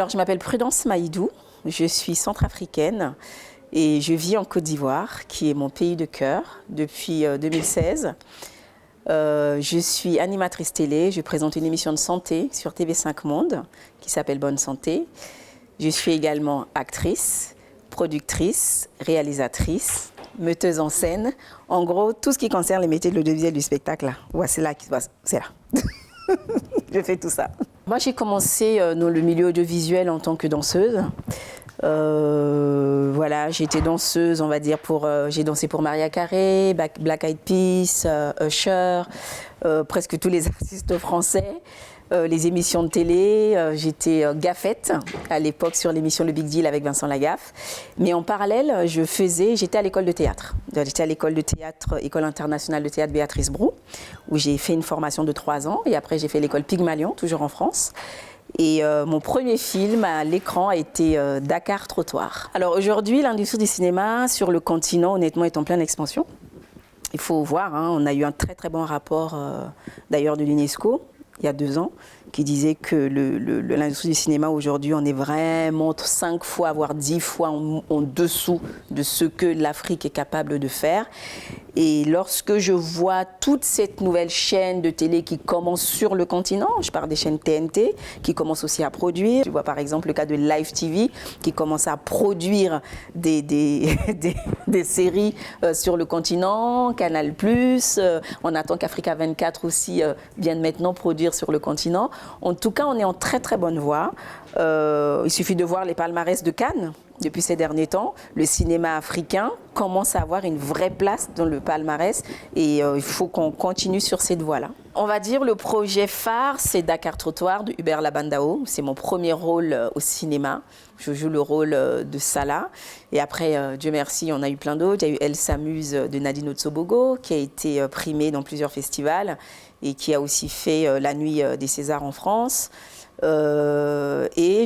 Alors, je m'appelle Prudence Maïdou, je suis centrafricaine et je vis en Côte d'Ivoire, qui est mon pays de cœur, depuis 2016. Je suis animatrice télé, je présente une émission de santé sur TV5 Monde qui s'appelle Bonne Santé. Je suis également actrice, productrice, réalisatrice, metteuse en scène. En gros, tout ce qui concerne les métiers de l'audiovisuel du spectacle, là. Ouais, c'est là qui se passe, c'est là. Je fais tout ça. Moi, j'ai commencé dans le milieu audiovisuel en tant que danseuse. Voilà, j'ai été danseuse, on va dire, j'ai dansé pour Maria Carey, Black Eyed Peas, Usher, presque tous les artistes français. Les émissions de télé, j'étais gaffette à l'époque sur l'émission Le Big Deal avec Vincent Lagaffe. Mais en parallèle, j'étais à l'école de théâtre. J'étais à l'école de théâtre, École internationale de théâtre Béatrice Brou, où j'ai fait une formation de 3 ans. Et après, j'ai fait l'école Pygmalion, toujours en France. Et mon premier film à l'écran a été Dakar Trottoir. Alors aujourd'hui, l'industrie du cinéma sur le continent, honnêtement, est en pleine expansion. Il faut voir, hein, on a eu un très très bon rapport d'ailleurs de l'UNESCO, il y a 2 ans, qui disait que l'industrie du cinéma aujourd'hui, on est vraiment 5 fois, voire 10 fois en dessous de ce que l'Afrique est capable de faire. Et lorsque je vois toute cette nouvelle chaîne de télé qui commence sur le continent, je parle des chaînes TNT, qui commencent aussi à produire. Je vois par exemple le cas de Live TV, qui commence à produire des séries sur le continent, Canal+. On attend qu'Africa 24 aussi vienne maintenant produire sur le continent. En tout cas, on est en très très bonne voie. Il suffit de voir les palmarès de Cannes. Depuis ces derniers temps, le cinéma africain commence à avoir une vraie place dans le palmarès et il faut qu'on continue sur cette voie-là. On va dire le projet phare, c'est Dakar Trottoir de Hubert Labandao. C'est mon premier rôle au cinéma. Je joue le rôle de Salah. Et après, Dieu merci, on a eu plein d'autres. Il y a eu Elle s'amuse de Nadine Otsobogo, qui a été primée dans plusieurs festivals et qui a aussi fait la nuit des Césars en France. Et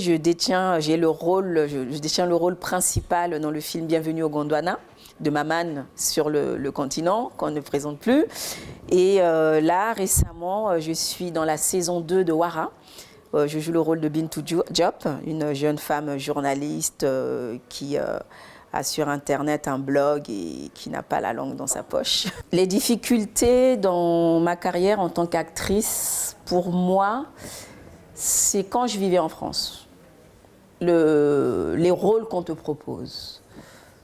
je détiens le rôle principal dans le film Bienvenue au Gondwana de Maman sur le continent, qu'on ne présente plus. Et là, récemment, je suis dans la saison 2 de Wara. Je joue le rôle de Bintou Diop, une jeune femme journaliste qui a sur Internet un blog et qui n'a pas la langue dans sa poche. Les difficultés dans ma carrière en tant qu'actrice, pour moi, c'est quand je vivais en France. Les rôles qu'on te propose,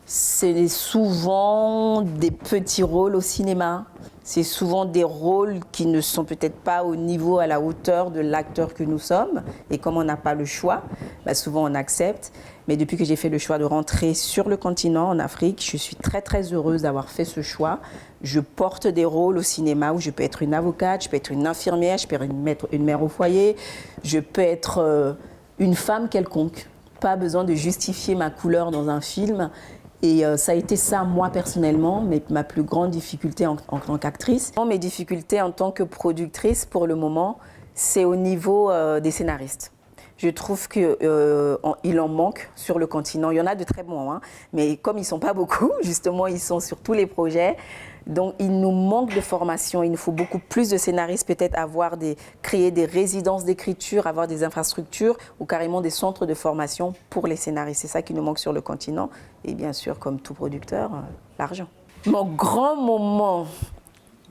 c'est souvent des petits rôles au cinéma. C'est souvent des rôles qui ne sont peut-être pas au niveau, à la hauteur de l'acteur que nous sommes. Et comme on n'a pas le choix, bah souvent on accepte. Mais depuis que j'ai fait le choix de rentrer sur le continent, en Afrique, je suis très très heureuse d'avoir fait ce choix. Je porte des rôles au cinéma où je peux être une avocate, je peux être une infirmière, je peux être une mère au foyer, je peux être une femme quelconque. Pas besoin de justifier ma couleur dans un film. Et ça a été ça, moi, personnellement, ma plus grande difficulté en tant qu'actrice. Mes difficultés en tant que productrice, pour le moment, c'est au niveau des scénaristes. Je trouve qu'il en manque sur le continent. Il y en a de très bons, hein, mais comme ils ne sont pas beaucoup, justement, ils sont sur tous les projets. Donc, il nous manque de formation. Il nous faut beaucoup plus de scénaristes, peut-être créer des résidences d'écriture, avoir des infrastructures ou carrément des centres de formation pour les scénaristes. C'est ça qui nous manque sur le continent. Et bien sûr, comme tout producteur, l'argent. Mon grand moment,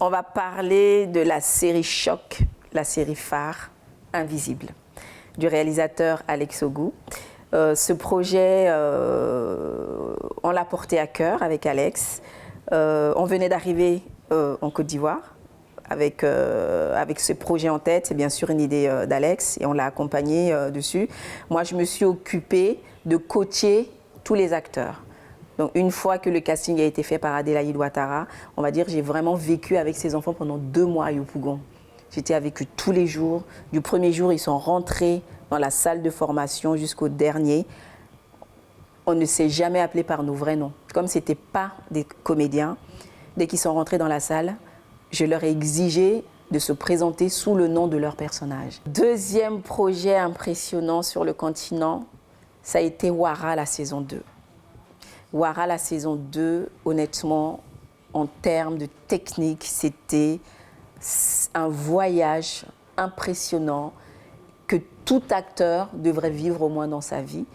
on va parler de la série Choc, la série phare, Invisible, du réalisateur Alex Ogou. Ce projet, on l'a porté à cœur avec Alex. On venait d'arriver en Côte d'Ivoire avec ce projet en tête. C'est bien sûr une idée d'Alex et on l'a accompagné dessus. Moi, je me suis occupée de coacher tous les acteurs. Donc, une fois que le casting a été fait par Adélaïde Ouattara, on va dire j'ai vraiment vécu avec ces enfants pendant 2 mois à Yopougon. J'étais avec eux tous les jours. Du premier jour, ils sont rentrés dans la salle de formation jusqu'au dernier. On ne s'est jamais appelé par nos vrais noms. Comme ce n'étaient pas des comédiens, dès qu'ils sont rentrés dans la salle, je leur ai exigé de se présenter sous le nom de leur personnage. Deuxième projet impressionnant sur le continent, ça a été Wara, la saison 2. Wara, la saison 2, honnêtement, en termes de technique, c'était un voyage impressionnant. que tout acteur devrait vivre au moins dans sa vie.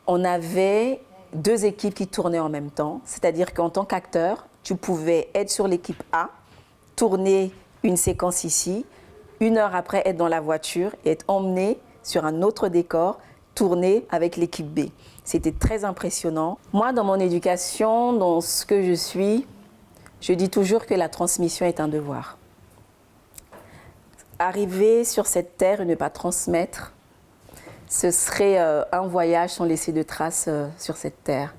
On avait 2 équipes qui tournaient en même temps, c'est-à-dire qu'en tant qu'acteur, tu pouvais être sur l'équipe A, tourner une séquence ici, 1 heure après être dans la voiture et être emmené sur un autre décor, tourner avec l'équipe B. C'était très impressionnant. Moi, dans mon éducation, dans ce que je suis, je dis toujours que la transmission est un devoir. Arriver sur cette terre et ne pas transmettre, ce serait un voyage sans laisser de traces sur cette terre.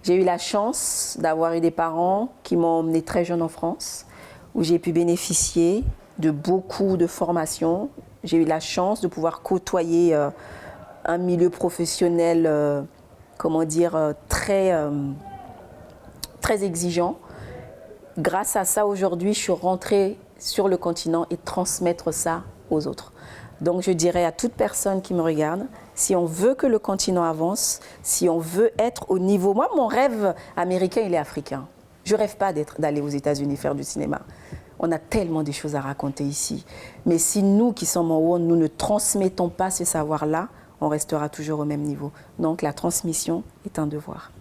J'ai eu la chance d'avoir eu des parents qui m'ont emmenée très jeune en France, où j'ai pu bénéficier de beaucoup de formations. J'ai eu la chance de pouvoir côtoyer un milieu professionnel, très exigeant. Grâce à ça, aujourd'hui, je suis rentrée sur le continent et transmettre ça aux autres. Donc je dirais à toute personne qui me regarde, si on veut que le continent avance, si on veut être au niveau... Moi, mon rêve américain, il est africain. Je ne rêve pas d'aller aux États-Unis faire du cinéma. On a tellement de choses à raconter ici. Mais si nous qui sommes en haut, nous ne transmettons pas ces savoirs-là, on restera toujours au même niveau. Donc la transmission est un devoir.